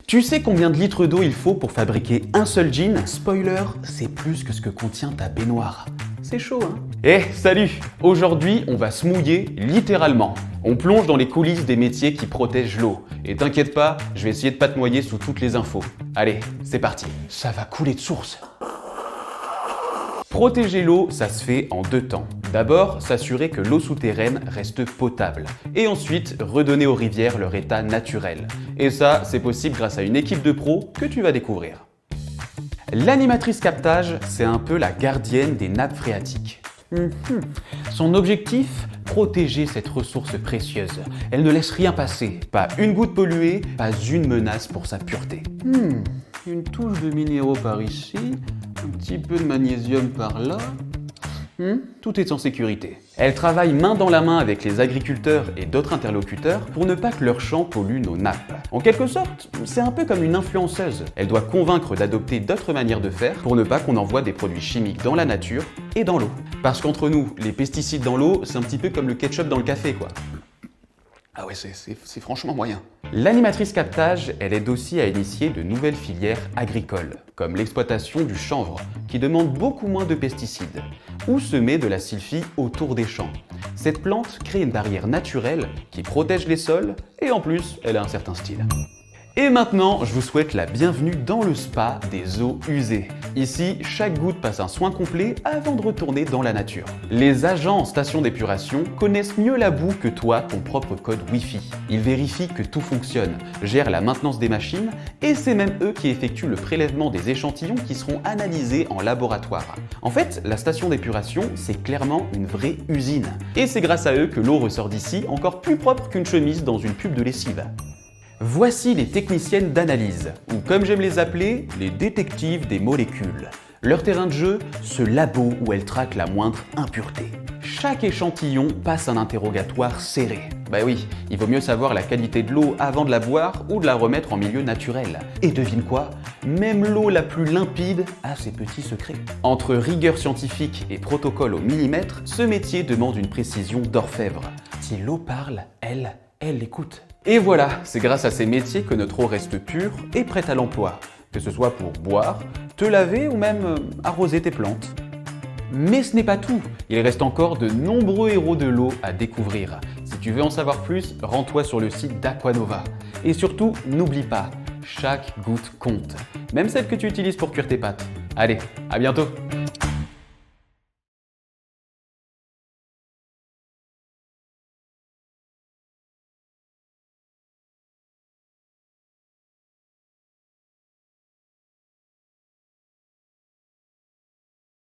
Tu sais combien de litres d'eau il faut pour fabriquer un seul jean? Spoiler, c'est plus que ce que contient ta baignoire. C'est chaud, hein? Eh, salut! Aujourd'hui, on va se mouiller littéralement. On plonge dans les coulisses des métiers qui protègent l'eau. Et t'inquiète pas, je vais essayer de pas te noyer sous toutes les infos. Allez, c'est parti. Ça va couler de source. Protéger l'eau, ça se fait en deux temps. D'abord, s'assurer que l'eau souterraine reste potable. Et ensuite, redonner aux rivières leur état naturel. Et ça, c'est possible grâce à une équipe de pros que tu vas découvrir. L'animatrice captage, c'est un peu la gardienne des nappes phréatiques. Son objectif, protéger cette ressource précieuse. Elle ne laisse rien passer, pas une goutte polluée, pas une menace pour sa pureté. Une touche de minéraux par ici, un petit peu de magnésium par là. Tout est en sécurité. Elle travaille main dans la main avec les agriculteurs et d'autres interlocuteurs pour ne pas que leurs champs polluent nos nappes. En quelque sorte, c'est un peu comme une influenceuse. Elle doit convaincre d'adopter d'autres manières de faire pour ne pas qu'on envoie des produits chimiques dans la nature et dans l'eau. Parce qu'entre nous, les pesticides dans l'eau, c'est un petit peu comme le ketchup dans le café, quoi. Ah ouais, c'est franchement moyen. L'animatrice captage, elle aide aussi à initier de nouvelles filières agricoles, comme l'exploitation du chanvre, qui demande beaucoup moins de pesticides, ou semer de la sylphie autour des champs. Cette plante crée une barrière naturelle qui protège les sols, et en plus, elle a un certain style. Et maintenant, je vous souhaite la bienvenue dans le spa des eaux usées. Ici, chaque goutte passe un soin complet avant de retourner dans la nature. Les agents en station d'épuration connaissent mieux la boue que toi ton propre code Wi-Fi. Ils vérifient que tout fonctionne, gèrent la maintenance des machines et c'est même eux qui effectuent le prélèvement des échantillons qui seront analysés en laboratoire. En fait, la station d'épuration, c'est clairement une vraie usine. Et c'est grâce à eux que l'eau ressort d'ici encore plus propre qu'une chemise dans une pub de lessive. Voici les techniciennes d'analyse, ou comme j'aime les appeler, les détectives des molécules. Leur terrain de jeu, ce labo où elles traquent la moindre impureté. Chaque échantillon passe un interrogatoire serré. Bah oui, il vaut mieux savoir la qualité de l'eau avant de la boire ou de la remettre en milieu naturel. Et devine quoi? Même l'eau la plus limpide a ses petits secrets. Entre rigueur scientifique et protocole au millimètre, ce métier demande une précision d'orfèvre. Si l'eau parle, elle l'écoute. Et voilà, c'est grâce à ces métiers que notre eau reste pure et prête à l'emploi, que ce soit pour boire, te laver ou même arroser tes plantes. Mais ce n'est pas tout, il reste encore de nombreux héros de l'eau à découvrir. Si tu veux en savoir plus, rends-toi sur le site d'Aquanova. Et surtout, n'oublie pas, chaque goutte compte, même celle que tu utilises pour cuire tes pâtes. Allez, à bientôt!